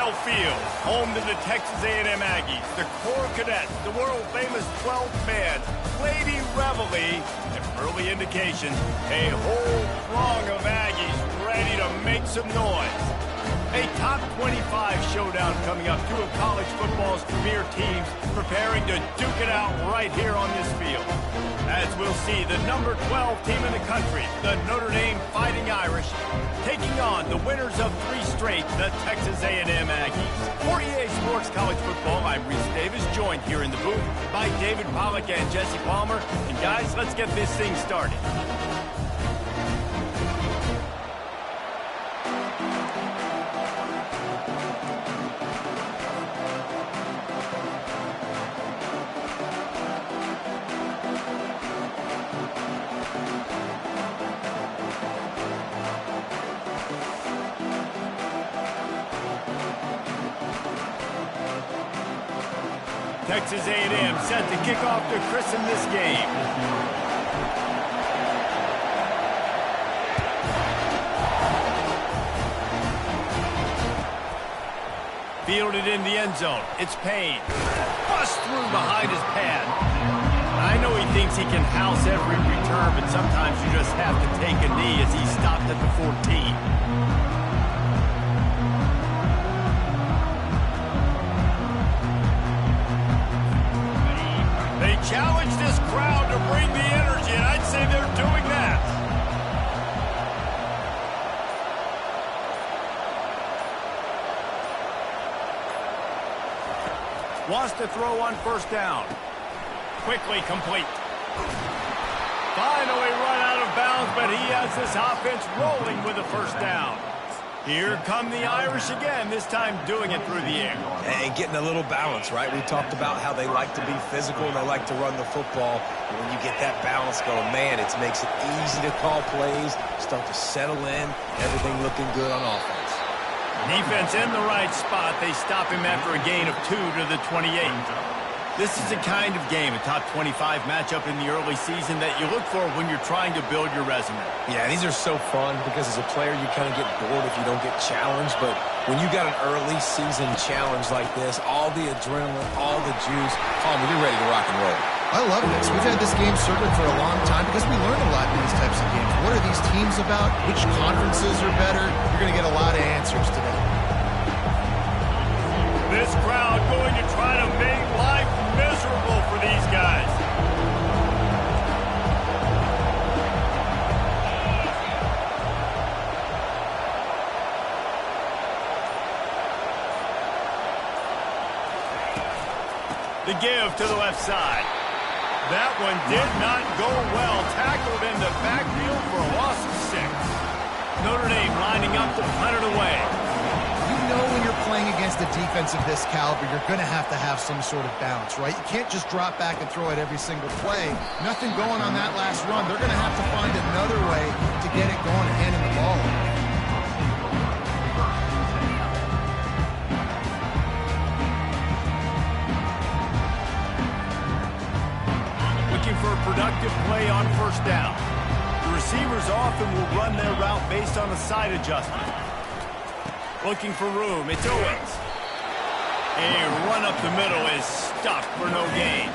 Kyle Field, home to the Texas A&M Aggies, the Corps Cadets, the world-famous 12th man, Lady Reveille, and early indication, a whole throng of Aggies ready to make some noise. A top 25 showdown coming up, two of college football's premier teams preparing to duke it out right here on this field. As we'll see, the number 12 team in the country, the Notre Dame Fighting Irish, taking on the winners of 3 straight, the Texas A&M Aggies. For EA Sports College Football, I'm Reese Davis, joined here in the booth by David Pollack and Jesse Palmer. And guys, let's get this thing started. Texas A&M set to kick off to christen this game. Fielded in the end zone. It's Payne. Bust through behind his pad. I know he thinks he can house every return, but sometimes you just have to take a knee as he stopped at the 14. Challenge this crowd to bring the energy, and I'd say they're doing that. Wants to throw on first down. Quickly complete. Finally run out of bounds, but he has this offense rolling with a first down. Here come the Irish again, this time doing it through the air. And getting a little balance, right? We talked about how they like to be physical and they like to run the football. And when you get that balance going, man, it makes it easy to call plays, start to settle in, everything looking good on offense. Defense in the right spot. They stop him after a gain of 2 to the 28. This is the kind of game, a top 25 matchup in the early season that you look for when you're trying to build your resume. Yeah, these are so fun because as a player you kind of get bored if you don't get challenged, but when you got an early season challenge like this, all the adrenaline, all the juice, you're ready to rock and roll. I love this. We've had this game circled for a long time because we learn a lot in these types of games. What are these teams about? Which conferences are better? You're going to get a lot of answers today. This crowd going to try to make life miserable for these guys. The give to the left side. That one did not go well. Tackled in the backfield for a loss of 6. Notre Dame lining up to punt it away. You know when you're playing against a defense of this caliber, you're going to have some sort of balance, right? You can't just drop back and throw it every single play. Nothing going on that last run. They're going to have to find another way to get it going and handing the ball over. Looking for a productive play on first down. The receivers often will run their route based on a side adjustment. Looking for room, it's Owens. A run up the middle is stuck for no gain.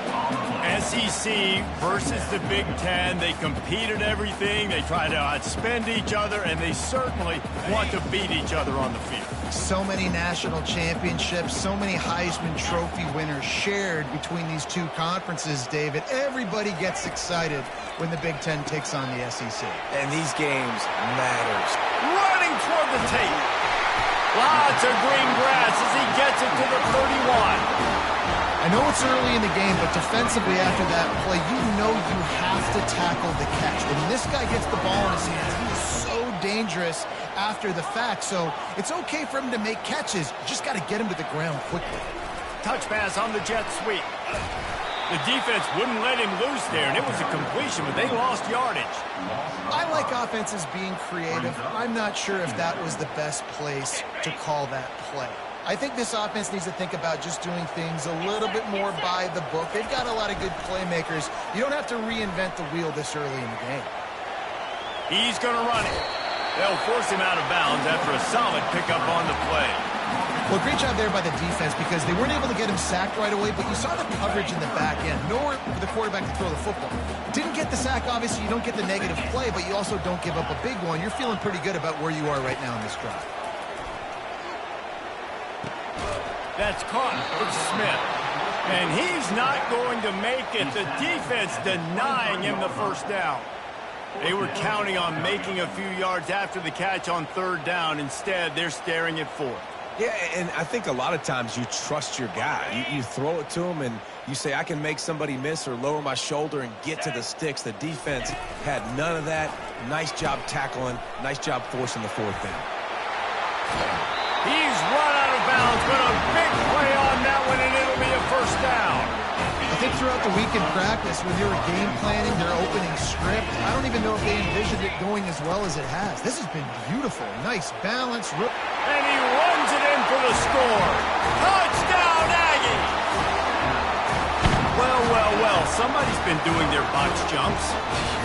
SEC versus the Big Ten, they compete at everything, they try to outspend each other, and they certainly want to beat each other on the field. So many national championships, so many Heisman Trophy winners shared between these two conferences, David. Everybody gets excited when the Big Ten takes on the SEC. And these games matters. Running toward the tape. Lots of green grass as he gets it to the 31. I know it's early in the game, but defensively after that play, you know you have to tackle the catch. When this guy gets the ball in his hands, he is so dangerous after the fact. So it's okay for him to make catches. You just got to get him to the ground quickly. Touch pass on the jet sweep. The defense wouldn't let him loose there, and it was a completion, but they lost yardage. I like offenses being creative. I'm not sure if that was the best place to call that play. I think this offense needs to think about just doing things a little bit more by the book. They've got a lot of good playmakers. You don't have to reinvent the wheel this early in the game. He's going to run it. They'll force him out of bounds after a solid pickup on the play. Well, great job there by the defense because they weren't able to get him sacked right away, but you saw the coverage in the back end. Nowhere for the quarterback to throw the football. Didn't get the sack, obviously. You don't get the negative play, but you also don't give up a big one. You're feeling pretty good about where you are right now in this drive. That's caught for Smith. And he's not going to make it. The defense denying him the first down. They were counting on making a few yards after the catch on third down. Instead, they're staring at fourth. Yeah, and I think a lot of times you trust your guy. You throw it to him, and you say, I can make somebody miss or lower my shoulder and get to the sticks. The defense had none of that. Nice job tackling. Nice job forcing the fourth down. He's run out of bounds, but a big play on that one, and it'll be a first down. I think throughout the week in practice, when they were game planning their opening script, I don't even know if they envisioned it going as well as it has. This has been beautiful. Nice balance. And he runs it in for the score. Touchdown, Aggie! Well, somebody's been doing their box jumps.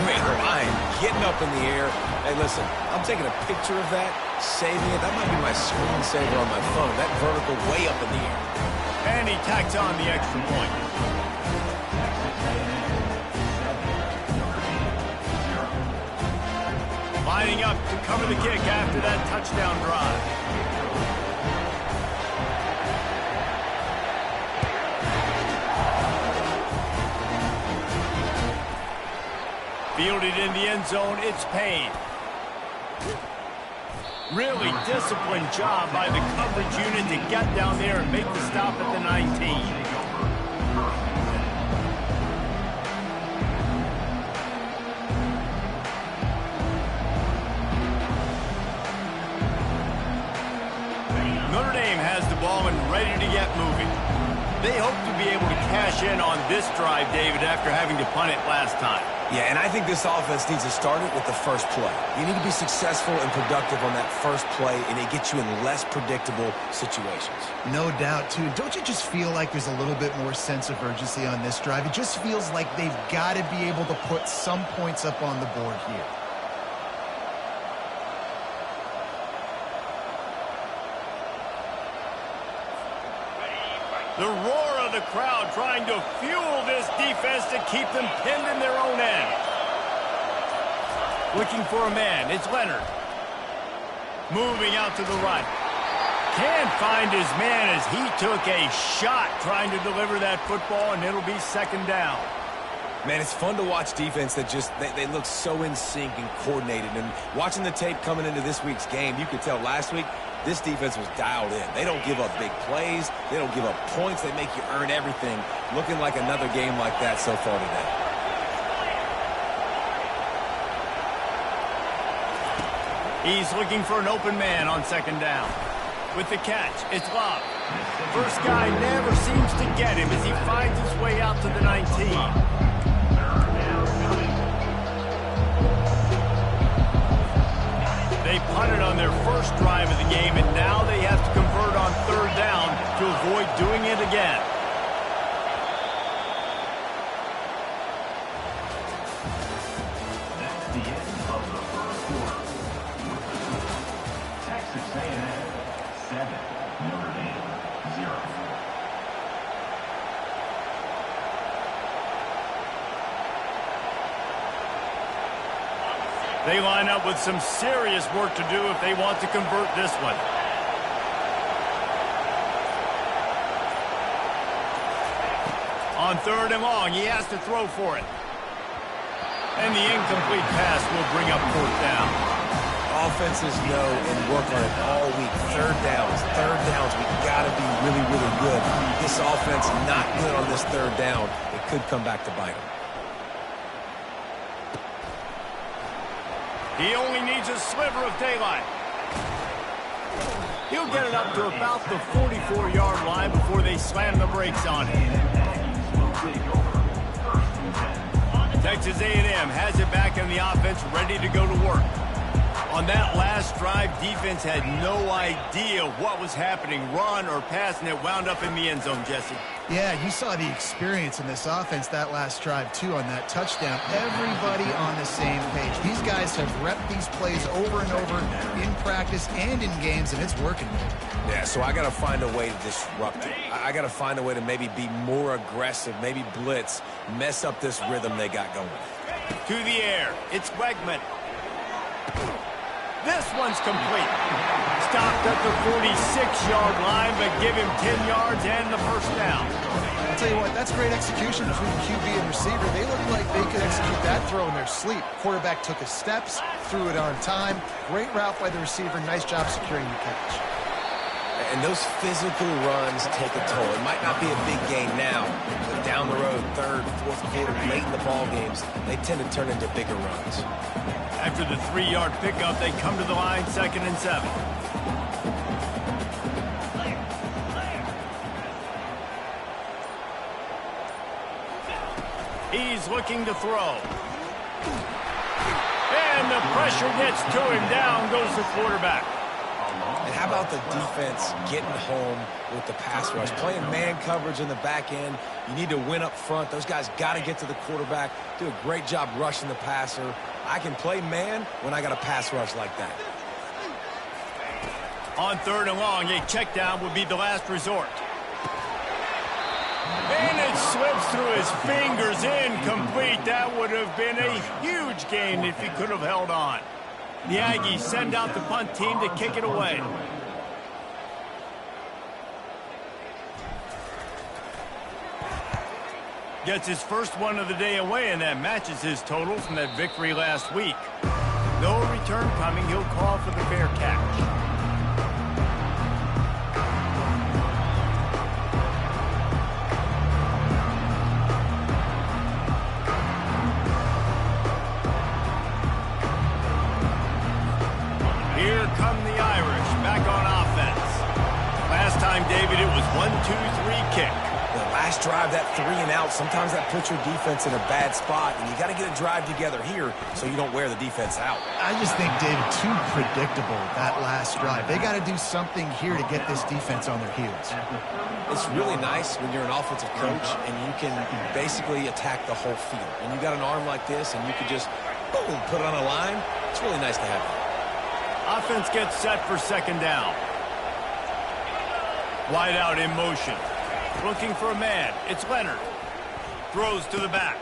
Man, Ryan getting up in the air. Hey, listen, I'm taking a picture of that, saving it. That might be my screensaver on my phone. That vertical way up in the air. And he tacks on the extra point. Lining up to cover the kick after that touchdown drive. Fielded in the end zone, it's Payne. Really disciplined job by the coverage unit to get down there and make the stop at the 19. Notre Dame has the ball and ready to get moving. They hope to be able to cash in on this drive, David, after having to punt it last time. Yeah, and I think this offense needs to start it with the first play. You need to be successful and productive on that first play, and it gets you in less predictable situations. No doubt, too. Don't you just feel like there's a little bit more sense of urgency on this drive? It just feels like they've got to be able to put some points up on the board here. The roar of the crowd trying to fuel this defense to keep them pinned in their own end. Looking for a man. It's Leonard. Moving out to the right. Can't find his man as he took a shot trying to deliver that football, and it'll be second down. Man, it's fun to watch defense that just, they look so in sync and coordinated. And watching the tape coming into this week's game, you could tell last week, this defense was dialed in. They don't give up big plays. They don't give up points. They make you earn everything. Looking like another game like that so far today. He's looking for an open man on second down. With the catch, it's Love. First guy never seems to get him as he finds his way out to the 19. They punted on their first drive of the game, and now they have to convert on third down to avoid doing it again. That's the end of the first quarter. Texas A&M 7, Notre Dame 0. They line up with some serious work to do if they want to convert this one. On third and long, he has to throw for it. And the incomplete pass will bring up fourth down. Offenses know and work on it all week. Third downs, we got to be really, really good. This offense not good on this third down. It could come back to bite them. He only needs a sliver of daylight. He'll get it up to about the 44-yard line before they slam the brakes on it. Texas A&M has it back in the offense, ready to go to work. On that last drive, defense had no idea what was happening, run or pass, and it wound up in the end zone, Jesse. Yeah, you saw the experience in this offense that last drive, too, on that touchdown. Everybody on the same page. These guys have repped these plays over and over in practice and in games, and it's working. Yeah, so I got to find a way to disrupt it. I got to find a way to maybe be more aggressive, maybe blitz, mess up this rhythm they got going. To the air, it's Wegman. This one's complete. Stopped at the 46-yard line, but give him 10 yards and the first down. I'll tell you what, that's great execution between QB and receiver. They looked like they could execute that throw in their sleep. Quarterback took his steps, threw it on time. Great route by the receiver. Nice job securing the catch. And those physical runs take a toll. It might not be a big gain now, but down the road, third, fourth quarter, late in the ball games, they tend to turn into bigger runs. After the 3-yard pickup, they come to the line, 2nd and 7. He's looking to throw. And the pressure gets to him. Down goes the quarterback. And how about the defense getting home with the pass rush? Playing man coverage in the back end. You need to win up front. Those guys got to get to the quarterback. Do a great job rushing the passer. I can play man when I got a pass rush like that. On 3rd and long, a check down would be the last resort. And it slips through his fingers, incomplete. That would have been a huge gain if he could have held on. The Aggies send out the punt team to kick it away. Gets his first one of the day away, and that matches his total from that victory last week. No return coming. He'll call for the fair catch. Here come the Irish back on offense. Last time, David, it was 1-2-3 kick. The last drive, that 3 and out, sometimes that puts your defense in a bad spot, and you got to get a drive together here so you don't wear the defense out. I just think, David, too predictable, that last drive. They got to do something here to get this defense on their heels. It's really nice when you're an offensive coach and you can basically attack the whole field. And you got an arm like this and you can just, boom, put it on a line. It's really nice to have that. Offense gets set for 2nd down. Wide out in motion. Looking for a man. It's Leonard. Throws to the back.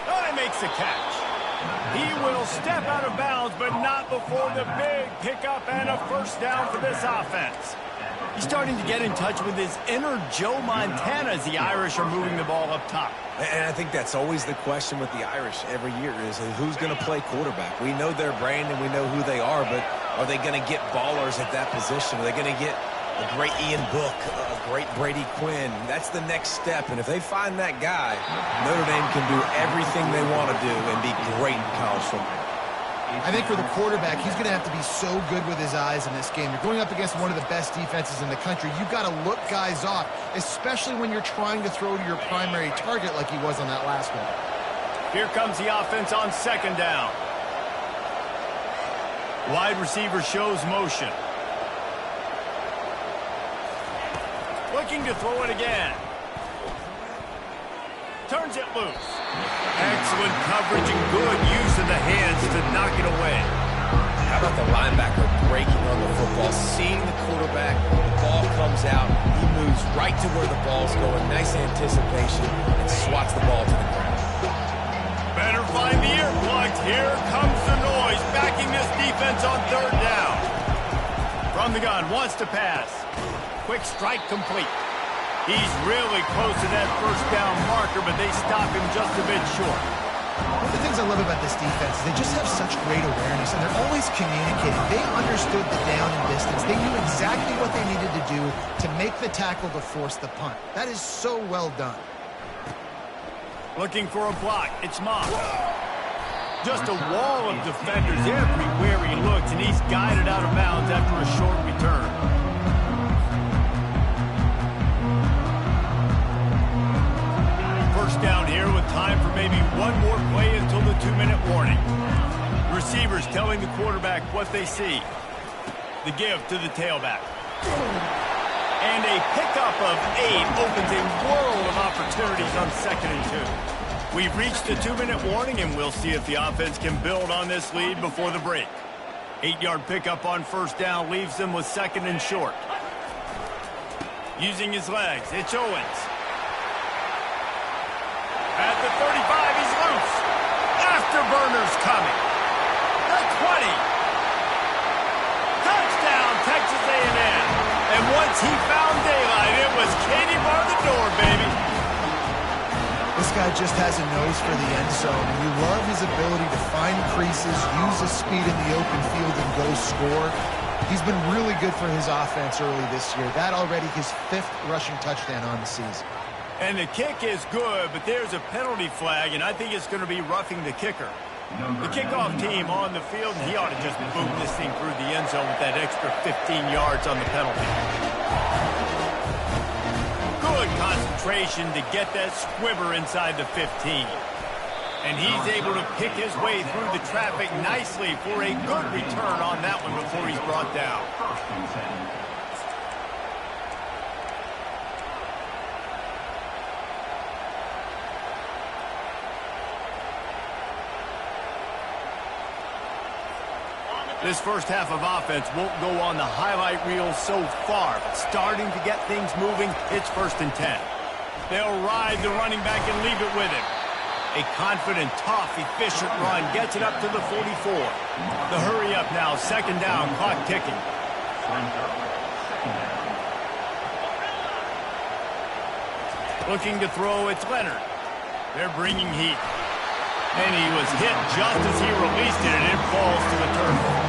Oh, he makes the catch. He will step out of bounds, but not before the big pickup and a first down for this offense. He's starting to get in touch with his inner Joe Montana as the Irish are moving the ball up top. And I think that's always the question with the Irish every year is who's going to play quarterback. We know their brand and we know who they are, but are they going to get ballers at that position? Are they going to get a great Ian Book, a great Brady Quinn? That's the next step. And if they find that guy, Notre Dame can do everything they want to do and be great in college football. I think for the quarterback, he's going to have to be so good with his eyes in this game. You're going up against one of the best defenses in the country. You've got to look guys off, especially when you're trying to throw to your primary target like he was on that last one. Here comes the offense on 2nd down. Wide receiver shows motion. Looking to throw it again. Turns it loose. Excellent coverage and good use of the hands to knock it away. How about the linebacker breaking on the football, seeing the quarterback, the ball comes out, he moves right to where the ball's going, nice anticipation, and swats the ball to the ground. Better find the earplugs. Here comes the noise, backing this defense on 3rd down. From the gun, wants to pass. Quick strike complete. He's really close to that first down marker, but they stop him just a bit short. One of the things I love about this defense is they just have such great awareness, and they're always communicating. They understood the down and distance. They knew exactly what they needed to do to make the tackle to force the punt. That is so well done. Looking for a block. It's Moss. Just a wall of defenders everywhere he looks, and he's guided out of bounds after a short return. First down here with time for maybe one more play until the 2-minute warning. receivers telling the quarterback what they see. The give to the tailback. And a pickup of 8 opens a world of opportunities on 2nd and 2. We've reached the 2-minute warning, and we'll see if the offense can build on this lead before the break. 8-yard pickup on 1st down leaves them with 2nd and short. Using his legs, it's Owens. At the 35, he's loose. Afterburners coming. The 20. Touchdown, Texas A&M. And once he found daylight, it was Katie bar the door, baby. This guy just has a nose for the end zone, and you love his ability to find creases, use his speed in the open field, and go score. He's been really good for his offense early this year. That already his 5th rushing touchdown on the season. And the kick is good, but there's a penalty flag, and I think it's going to be roughing the kicker. The kickoff team on the field, and he ought to just boom this thing through the end zone with that extra 15 yards on the penalty. Good concentration to get that squibber inside the 15. And he's able to pick his way through the traffic nicely for a good return on that one before he's brought down. This first half of offense won't go on the highlight reel so far, but starting to get things moving, it's 1st and 10. They'll ride the running back and leave it with him. A confident, tough, efficient run gets it up to the 44. The hurry up now, 2nd down, clock ticking. Looking to throw, it's Leonard. They're bringing heat. And he was hit just as he released it, and it falls to the turf.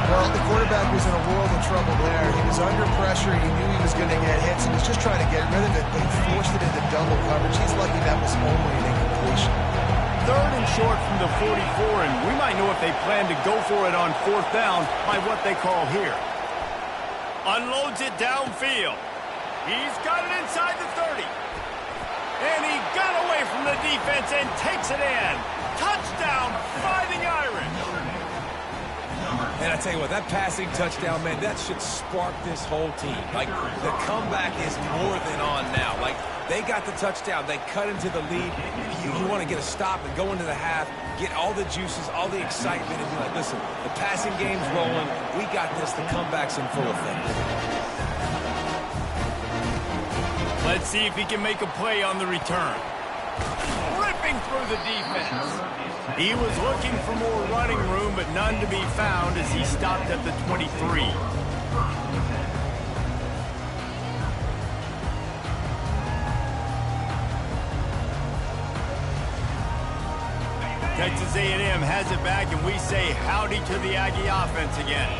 Well, the quarterback was in a world of trouble there. He was under pressure. He knew he was going to get hits. He was just trying to get rid of it, but he forced it into double coverage. He's lucky that was only an incompletion. 3rd and short from the 44, and we might know if they plan to go for it on 4th down by what they call here. Unloads it downfield. He's got it inside the 30. And he got away from the defense and takes it in. Touchdown, Fighting Irish. And I tell you what, that passing touchdown, man, that should spark this whole team. Like, the comeback is more than on now. Like, they got the touchdown. They cut into the lead. You want to get a stop and go into the half, get all the juices, all the excitement, and be like, listen, the passing game's rolling. We got this. The comeback's in full effect. Let's see if he can make a play on the return. Ripping through the defense. He was looking for more running room, but none to be found as he stopped at the 23. Texas A&M has it back, and we say howdy to the Aggie offense again.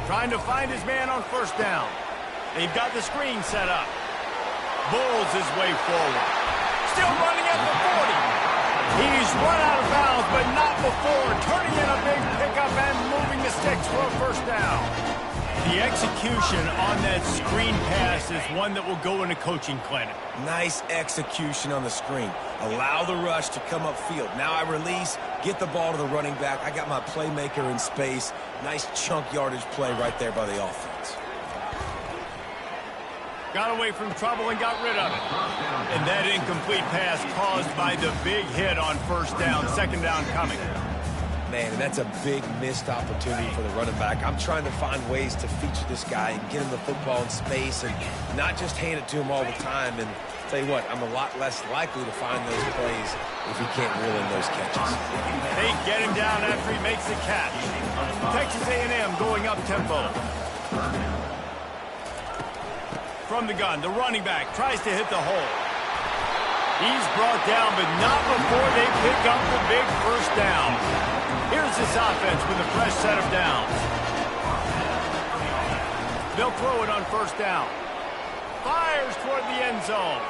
Trying to find his man on 1st down. They've got the screen set up. Bulls his way forward. Still running at the 40. He's run out of bounds, but not before. Turning in a big pickup and moving the sticks for a 1st down. The execution on that screen pass is one that will go in a coaching clinic. Nice execution on the screen. Allow the rush to come upfield. Now I release, get the ball to the running back. I got my playmaker in space. Nice chunk yardage play right there by the offense. Got away from trouble and got rid of it. And that incomplete pass caused by the big hit on 1st down, 2nd down coming. Man, and that's a big missed opportunity for the running back. I'm trying to find ways to feature this guy and get him the football in space and not just hand it to him all the time. And tell you what, I'm a lot less likely to find those plays if he can't reel in those catches. They get him down after he makes the catch. Texas A&M going up tempo. From the gun, the running back tries to hit the hole. He's brought down, but not before they pick up the big 1st down. Here's this offense with a fresh set of downs. They'll throw it on 1st down. Fires toward the end zone.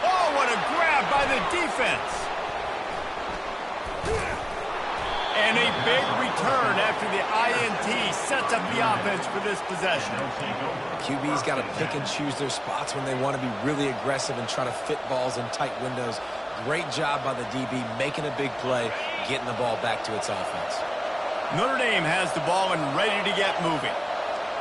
Oh, what a grab by the defense. And a big return after the INT sets up the offense for this possession. QB's got to pick and choose their spots when they want to be really aggressive and try to fit balls in tight windows. Great job by the DB making a big play, getting the ball back to its offense. Notre Dame has the ball and ready to get moving.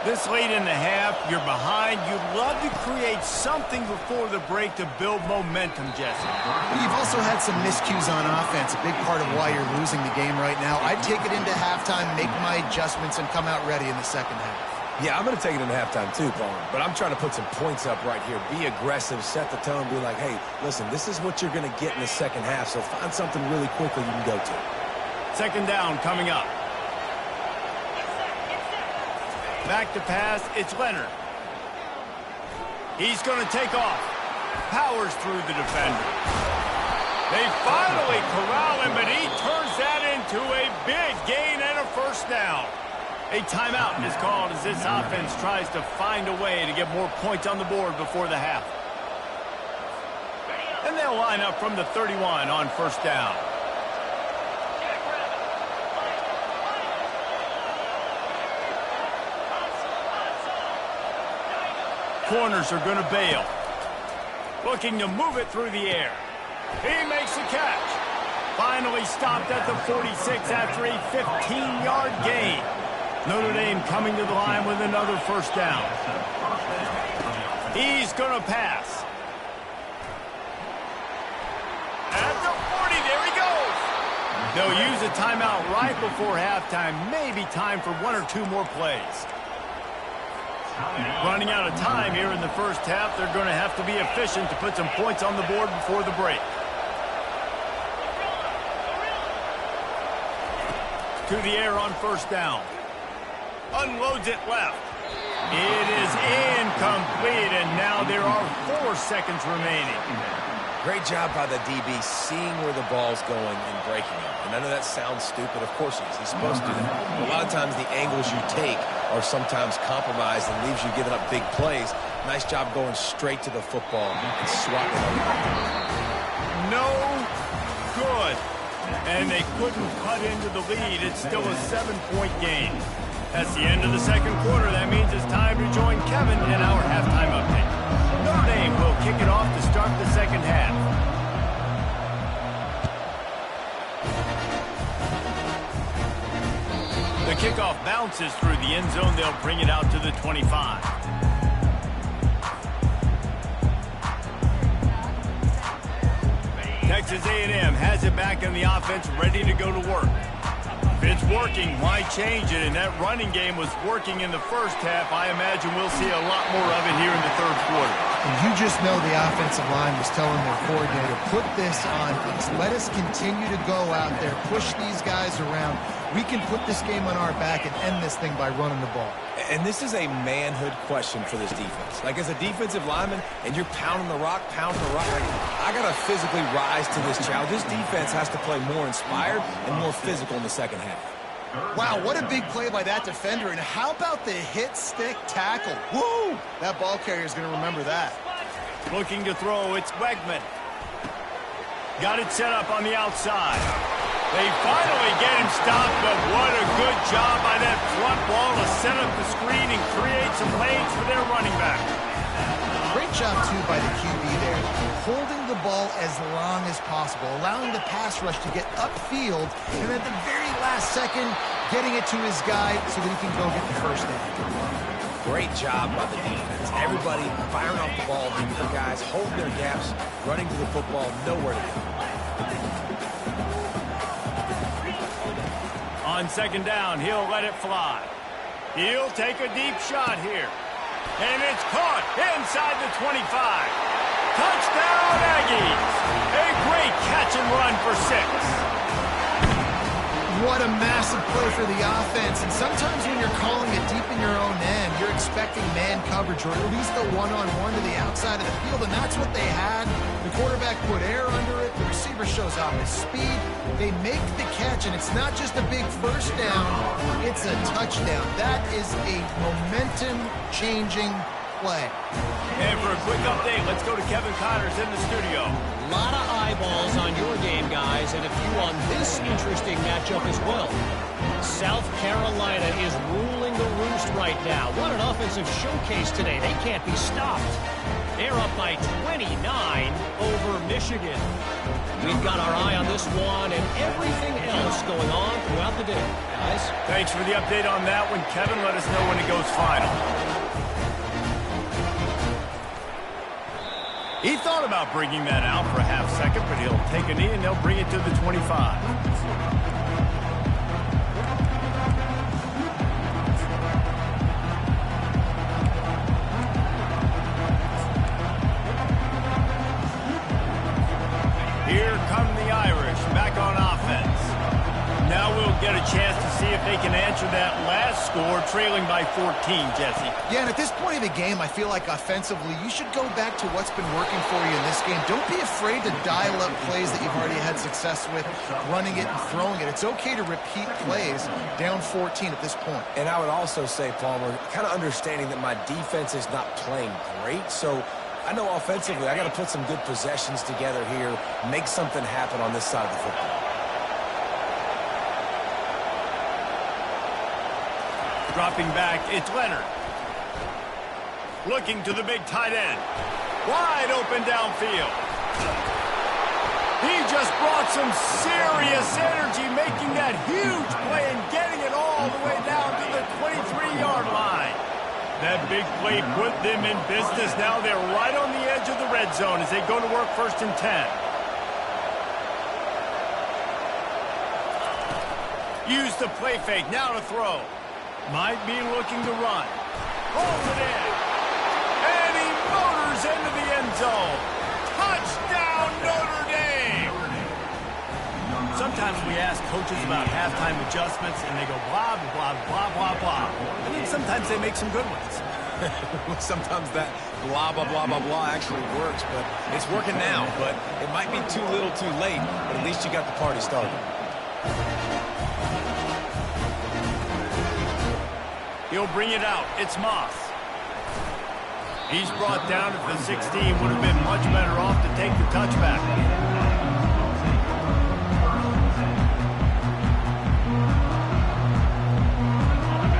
This late in the half, you're behind. You'd love to create something before the break to build momentum, Jesse. You've also had some miscues on offense, a big part of why you're losing the game right now. I'd take it into halftime, make my adjustments, and come out ready in the second half. Yeah, I'm going to take it into halftime too, Paul. But I'm trying to put some points up right here. Be aggressive, set the tone, be like, hey, listen, this is what you're going to get in the second half, so find something really quickly you can go to. Second down coming up. Back to pass, it's Leonard. He's going to take off. Powers through the defender. They finally corral him, but he turns that into a big gain and a first down. A timeout is called as this offense tries to find a way to get more points on the board before the half. And they'll line up from the 31 on first down. Corners are going to bail. Looking to move it through the air. He makes the catch. Finally stopped at the 46 after a 15-yard gain. Notre Dame coming to the line with another first down. He's going to pass. At the 40, there he goes. They'll use a timeout right before halftime. Maybe time for one or two more plays. Running out of time here in the first half. They're going to have to be efficient to put some points on the board before the break. To the air on first down. Unloads it left. It is incomplete, and now there are 4 seconds remaining. Great job by the DB seeing where the ball's going and breaking it. And I know that sounds stupid. Of course he is. He's supposed to do that. But a lot of times the angles you take are sometimes compromised and leaves you giving up big plays. Nice job going straight to the football and swatting it over. No good. And they couldn't cut into the lead. It's still a 7-point game. That's the end of the second quarter. That means it's time to join Kevin in our halftime update. Notre Dame will kick it off to start the second half. The kickoff bounces through the end zone. They'll bring it out to the 25. Texas A&M has it back in the offense, ready to go to work. If it's working, why change it? And that running game was working in the first half. I imagine we'll see a lot more of it here in the third quarter. And you just know the offensive line was telling their coordinator, put this on us. Let us continue to go out there, push these guys around. We can put this game on our back and end this thing by running the ball. And this is a manhood question for this defense. Like, as a defensive lineman, and you're pounding the rock, like, I got to physically rise to this challenge. This defense has to play more inspired and more physical in the second half. Wow, what a big play by that defender. And how about the hit stick tackle? Woo! That ball carrier is going to remember that. Looking to throw, it's Wegman. Got it set up on the outside. They finally get him stopped, but what a good job by that front wall to set up the screen and create some lanes for their running back. Great job, too, by the QB there. Holding the ball as long as possible, allowing the pass rush to get upfield, and at the very last second, getting it to his guy so that he can go get the first down. Great job by the defense. Everybody firing off the ball, looking for guys, holding their gaps, running to the football, nowhere to go. On second down, he'll let it fly. He'll take a deep shot here. And it's caught inside the 25. Touchdown, Aggies! A great catch and run for 6. What a massive play for the offense. And sometimes when you're calling it deep in your own end, you're expecting man coverage or at least a one-on-one to the outside of the field, and that's what they had. The quarterback put air under it. The receiver shows off his speed. They make the catch, and it's not just a big first down. It's a touchdown. That is a momentum-changing play. And for a quick update, let's go to Kevin Connors in the studio. A lot of eyeballs on your game, guys, and a few on this interesting matchup as well. South Carolina is ruling the roost right now. What an offensive showcase today. They can't be stopped. They're up by 29 over Michigan. We've got our eye on this one and everything else going on throughout the day. Guys? Thanks for the update on that one, Kevin. Let us know when it goes final. He thought about bringing that out for a half second, but he'll take a knee and they'll bring it to the 25. Here come the Irish, back on offense. Now we'll get a chance to see if they can answer that last score, trailing by 14, Jesse. Yeah, and at this point of the game, I feel like offensively, you should go back to what's been working for you in this game. Don't be afraid to dial up plays that you've already had success with, running it and throwing it. It's okay to repeat plays down 14 at this point. And I would also say, Palmer, kind of understanding that my defense is not playing great, so I know offensively I got to put some good possessions together here, make something happen on this side of the football. Dropping back, it's Leonard. Looking to the big tight end. Wide open downfield. He just brought some serious energy, making that huge play and getting it all the way down to the 23-yard line. That big play put them in business. Now they're right on the edge of the red zone as they go to work 1st and 10. Use the play fake, now to throw. Might be looking to run. Holds it in. And he motors into the end zone. Touchdown, Notre Dame! Sometimes we ask coaches about halftime adjustments, and they go blah, blah, blah, blah, blah. I think sometimes they make some good ones. Sometimes that blah, blah, blah, blah, blah actually works, but it's working now. But it might be too little too late, but at least you got the party started. He'll bring it out. It's Moss. He's brought down at the 16. Would have been much better off to take the touchback.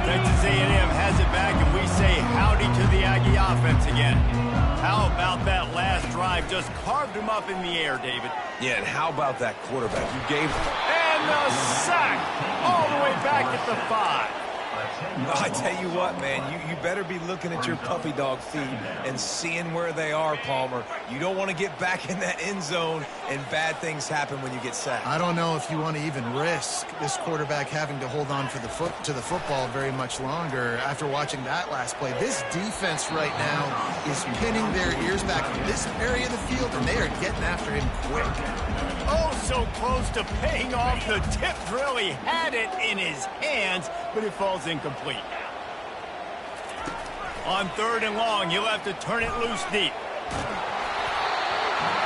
Texas A&M has it back, and we say howdy to the Aggie offense again. How about that last drive? Just carved him up in the air, David. Yeah, and how about that quarterback? You gave... And the sack all the way back at the 5. I tell you what, man, you better be looking at your puppy dog feet and seeing where they are, Palmer. You don't want to get back in that end zone and bad things happen when you get sacked. I don't know if you want to even risk this quarterback having to hold on for the football very much longer after watching that last play. This defense right now is pinning their ears back in this area of the field, and they are getting after him quick. Oh, so close to paying off the tip drill. He had it in his hands, but it falls incomplete. On 3rd and long, he'll have to turn it loose deep.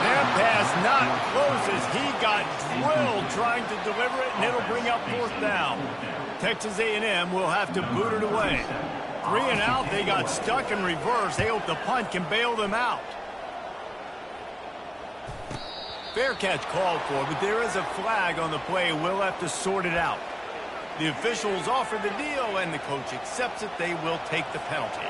That pass not close as he got drilled trying to deliver it, and it'll bring up 4th down. Texas A&M will have to boot it away. 3 and out, they got stuck in reverse. They hope the punt can bail them out. Fair catch called for, but there is a flag on the play. We'll have to sort it out. The officials offer the deal, and the coach accepts it. They will take the penalty.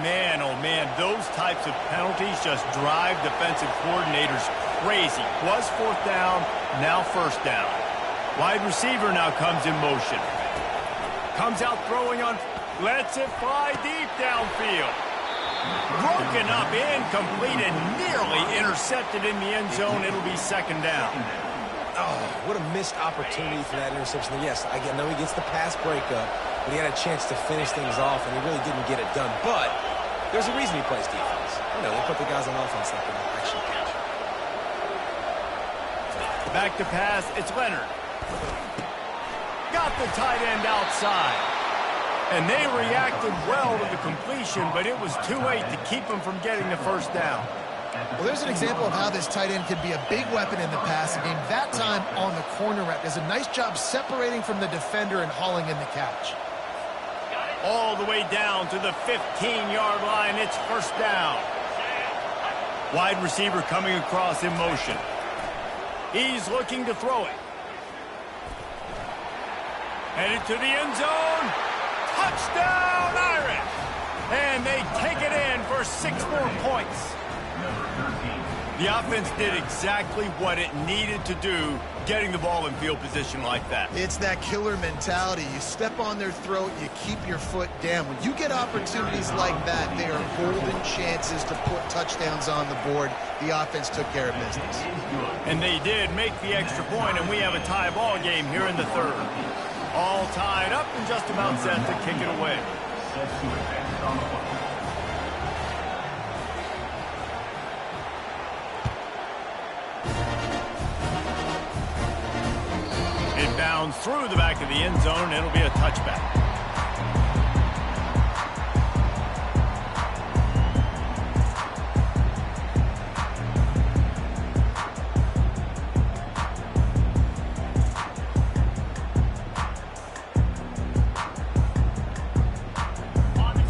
Man, oh man, those types of penalties just drive defensive coordinators crazy. Was 4th down, now 1st down. Wide receiver now comes in motion. Comes out throwing on, lets it fly deep downfield. Broken up, incomplete, and nearly intercepted in the end zone. It'll be 2nd down. Oh, what a missed opportunity for that interception. Yes, I know he gets the pass breakup, but he had a chance to finish things off, and he really didn't get it done. But there's a reason he plays defense. You know, they put the guys on offense that can actually catch. Back to pass, it's Leonard. Got the tight end outside. And they reacted well to the completion, but it was too late to keep them from getting the 1st down. Well, there's an example of how this tight end could be a big weapon in the passing game. That time on the corner route does a nice job separating from the defender and hauling in the catch. All the way down to the 15-yard line. It's 1st down. Wide receiver coming across in motion. He's looking to throw it. Headed to the end zone. Touchdown, Irish! And they take it in for 6 more points. Number 13. The offense did exactly what it needed to do, getting the ball in field position like that. It's that killer mentality. You step on their throat, you keep your foot down. When you get opportunities like that, they are golden chances to put touchdowns on the board. The offense took care of business. And they did make the extra point, and we have a tie ball game here in the third. All tied up and just about set to kick it away. Set to advance on the football. It bounds through the back of the end zone. It'll be a touchback.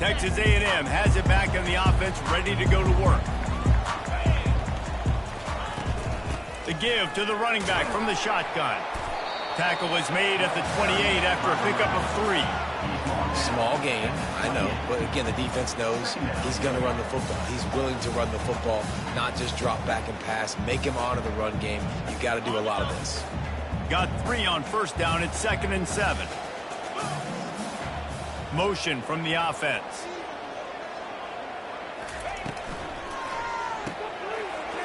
Texas A&M has it back in the offense, ready to go to work. The give to the running back from the shotgun. Tackle is made at the 28 after a pickup of 3. Small gain, I know. But again, the defense knows he's going to run the football. He's willing to run the football, not just drop back and pass. Make him honor the run game. You got to do a lot of this. Got 3 on first down. It's 2nd and 7. Motion from the offense.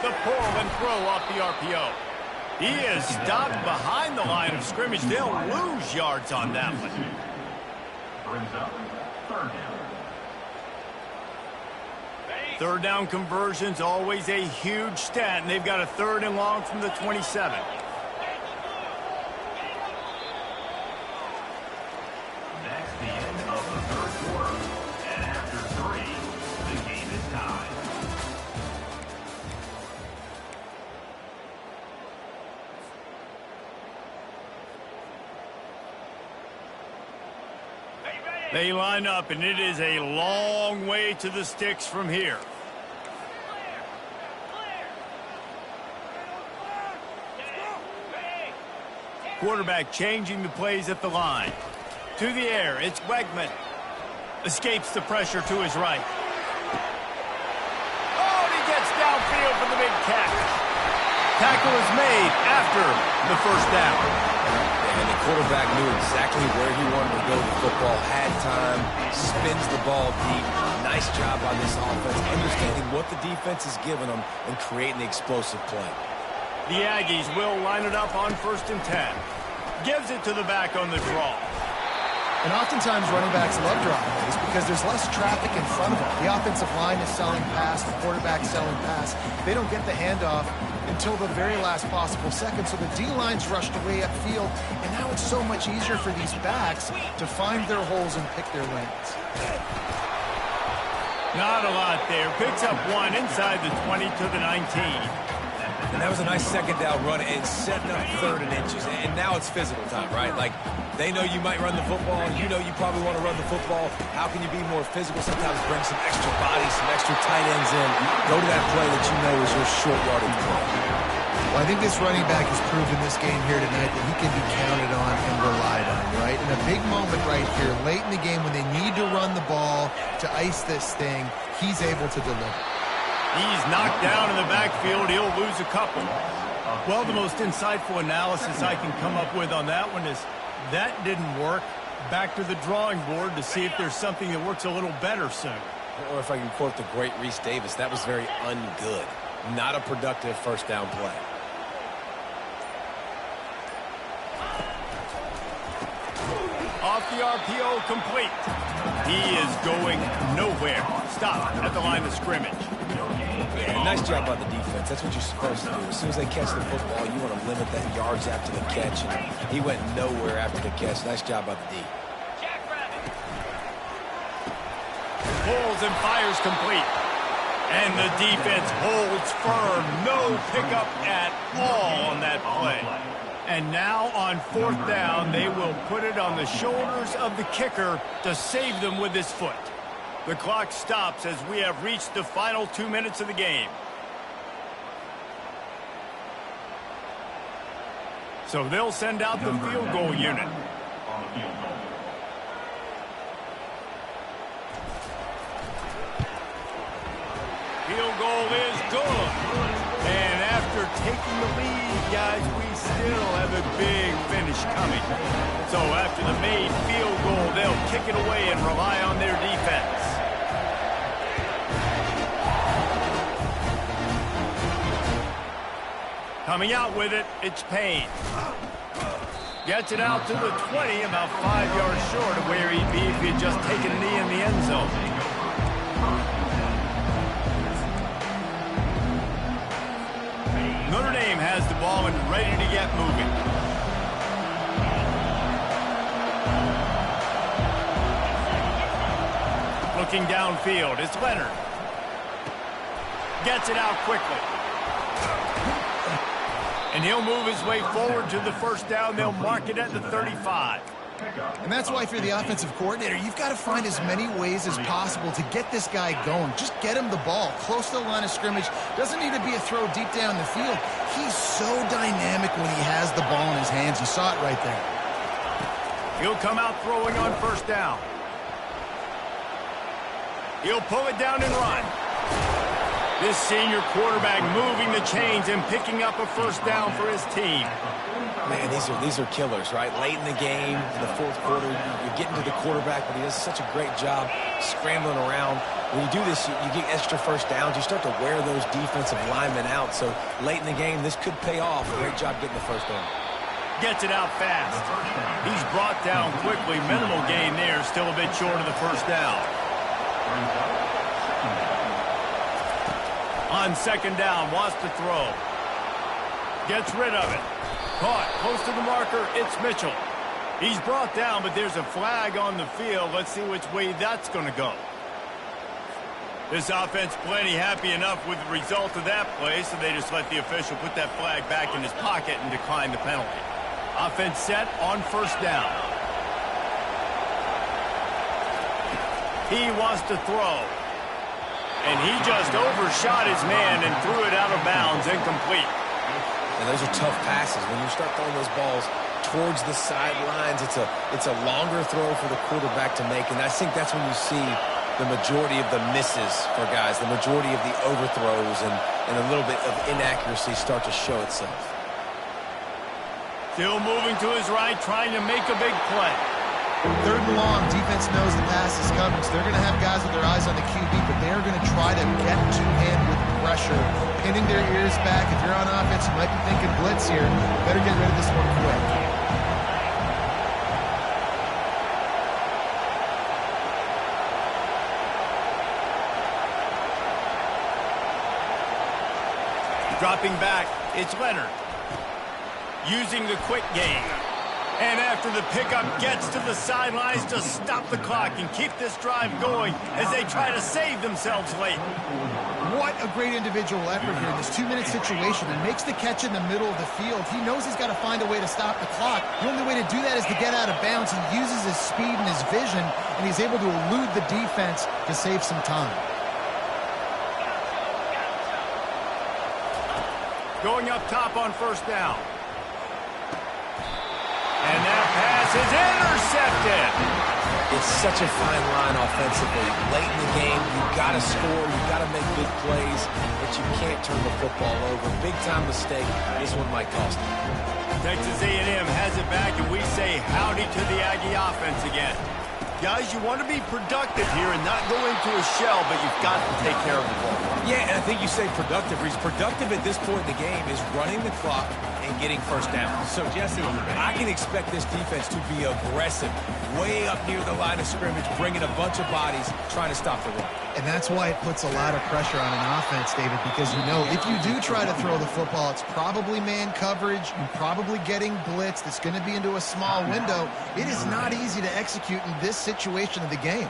The pull and throw off the RPO. He is stopped behind the line of scrimmage. They'll lose yards on that one. Brings up 3rd down. Third down conversions, always a huge stat, and they've got a 3rd and long from the 27. That's the end of the 3rd quarter. And after 3, the game is tied. They line up, and it is a long way to the sticks from here. Quarterback changing the plays at the line. To the air, it's Wegman. Escapes the pressure to his right. Oh, and he gets downfield for the big catch. Tackle is made after the first down. And the quarterback knew exactly where he wanted to go with the football, had time, spins the ball deep. Nice job by this offense, understanding what the defense is giving them and creating the explosive play. The Aggies will line it up on 1st and 10. Gives it to the back on the draw. And oftentimes running backs love draw plays because there's less traffic in front of them. The offensive line is selling pass, the quarterback's selling pass. They don't get the handoff until the very last possible second, so the D-line's rushed away upfield, and now it's so much easier for these backs to find their holes and pick their lanes. Not a lot there. Picks up 1 inside the 20 to the 19. And that was a nice 2nd down run and setting up 3rd and inches. And now it's physical time, right? Like, they know you might run the football. You know you probably want to run the football. How can you be more physical? Sometimes bring some extra bodies, some extra tight ends in. Go to that play that you know is your short yardage play. Well, I think this running back has proven this game here tonight that he can be counted on and relied on, right? In a big moment right here, late in the game when they need to run the ball to ice this thing, he's able to deliver. He's knocked down in the backfield. He'll lose a couple. Well, the most insightful analysis I can come up with on that one is that didn't work. Back to the drawing board to see if there's something that works a little better soon. Or if I can quote the great Reese Davis, that was very ungood. Not a productive 1st down play. Off the RPO, complete. He is going nowhere. Stop at the line of scrimmage. Yeah, nice job by the defense. That's what you're supposed to do. As soon as they catch the football, you want to limit that yards after the catch. And he went nowhere after the catch. Nice job by the D. Pulls and fires complete. And the defense holds firm. No pickup at all on that play. And now on 4th down, they will put it on the shoulders of the kicker to save them with his foot. The clock stops as we have reached the final 2 minutes of the game. So they'll send out the field goal unit. On the field goal. Field goal is good. And after taking the lead, guys, we still have a big finish coming. So after the made field goal, they'll kick it away and rely on their defense. Coming out with it, it's Payne. Gets it out to the 20, about 5 yards short of where he'd be if he had just taken a knee in the end zone. Notre Dame has the ball and ready to get moving. Looking downfield, it's Leonard. Gets it out quickly. And he'll move his way forward to the first down. They'll mark it at the 35. And that's why if you're the offensive coordinator, you've got to find as many ways as possible to get this guy going. Just get him the ball close to the line of scrimmage. Doesn't need to be a throw deep down the field. He's so dynamic when he has the ball in his hands. You saw it right there. He'll come out throwing on first down. He'll pull it down and run. This senior quarterback moving the chains and picking up a first down for his team. Man, these are killers, right? Late in the game, in the fourth quarter, you're getting to the quarterback, but he does such a great job scrambling around. When you do this, you get extra first downs. You start to wear those defensive linemen out. So late in the game, this could pay off. Great job getting the first down. Gets it out fast. He's brought down quickly. Minimal gain there, still a bit short of the first down. On second down, wants to throw. Gets rid of it. Caught close to the marker, it's Mitchell. He's brought down, but there's a flag on the field. Let's see which way that's going to go. This offense plenty happy enough with the result of that play, so they just let the official put that flag back in his pocket and decline the penalty. Offense set on first down. He wants to throw. And he just overshot his man and threw it out of bounds, incomplete. And those are tough passes. When you start throwing those balls towards the sidelines, it's a longer throw for the quarterback to make. And I think that's when you see the majority of the misses for guys, the majority of the overthrows and a little bit of inaccuracy start to show itself. Still moving to his right, trying to make a big play. Third and long, defense knows the pass is coming, so they're going to have guys with their eyes on the QB, but they're going to try to get to him with pressure, pinning their ears back. If you're on offense, you might be thinking blitz here. Better get rid of this one quick. Dropping back, it's Leonard. Using the quick game. And after the pickup, gets to the sidelines to stop the clock and keep this drive going as they try to save themselves late. What a great individual effort here in this 2-minute situation, and makes the catch in the middle of the field. He knows he's got to find a way to stop the clock. The only way to do that is to get out of bounds. He uses his speed and his vision, and he's able to elude the defense to save some time. Going up top on first down. And that pass is intercepted. It's such a fine line offensively. Late in the game, you've got to score, you've got to make big plays, but you can't turn the football over. Big-time mistake. This one might cost them. Texas A&M has it back, and we say howdy to the Aggie offense again. Guys, you want to be productive here and not go into a shell, but you've got to take care of the ball. Yeah, and I think you say productive. He's productive at this point in the game is running the clock and getting first down. So, Jesse, I can expect this defense to be aggressive, way up near the line of scrimmage, bringing a bunch of bodies, trying to stop the run. And that's why it puts a lot of pressure on an offense, David, because you know if you do try to throw the football, it's probably man coverage, you're probably getting blitzed, it's going to be into a small window. It is not easy to execute in this situation of the game.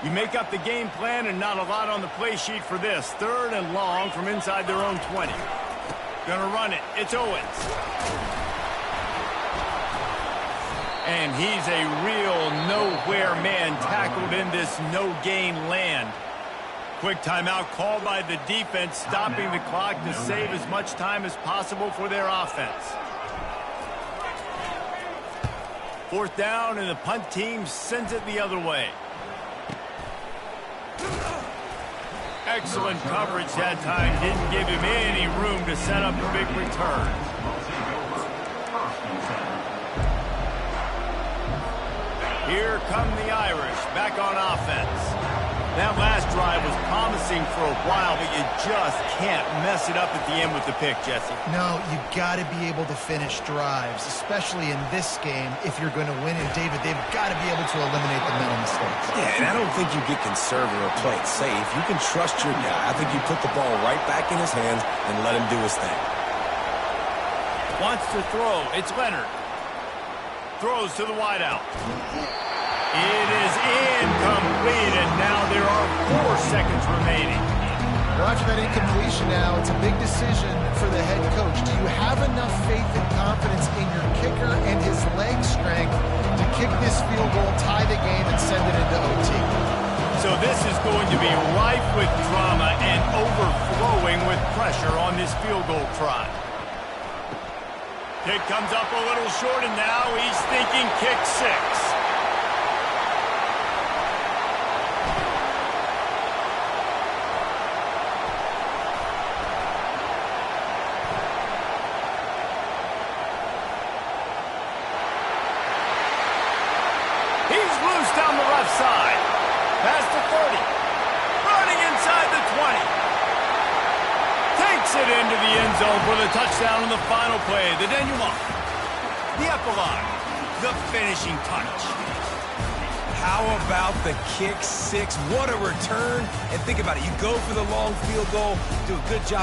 You make up the game plan and not a lot on the play sheet for this. Third and long from inside their own 20. Gonna run it. It's Owens. And he's a real nowhere man tackled in this no-gain land. Quick timeout called by the defense, stopping the clock to save as much time as possible for their offense. Fourth down, and the punt team sends it the other way. Excellent coverage that time. Didn't give him any room to set up a big return. Here come the Irish back on offense. That last drive was promising for a while, but you just can't mess it up at the end with the pick, Jesse. No, you've got to be able to finish drives, especially in this game if you're going to win. And, David, they've got to be able to eliminate the mental mistakes. Yeah, and I don't think you get conservative or play it safe. You can trust your guy. I think you put the ball right back in his hands and let him do his thing. Wants to throw. It's Leonard. Throws to the wideout. It is incomplete, and now there are 4 seconds remaining. Watch that incompletion now. It's a big decision for the head coach. Do you have enough faith and confidence in your kicker and his leg strength to kick this field goal, tie the game, and send it into OT? So this is going to be rife with drama and overflowing with pressure on this field goal try. Kick comes up a little short, and now he's thinking kick 6. He's loose down the left side. Past the 30. Running inside the 20. Takes it into the end zone for the touchdown in the final play. The denouement. The epilogue. The finishing touch. How about the kick 6? What a return. And think about it. You go for the long field goal, do a good job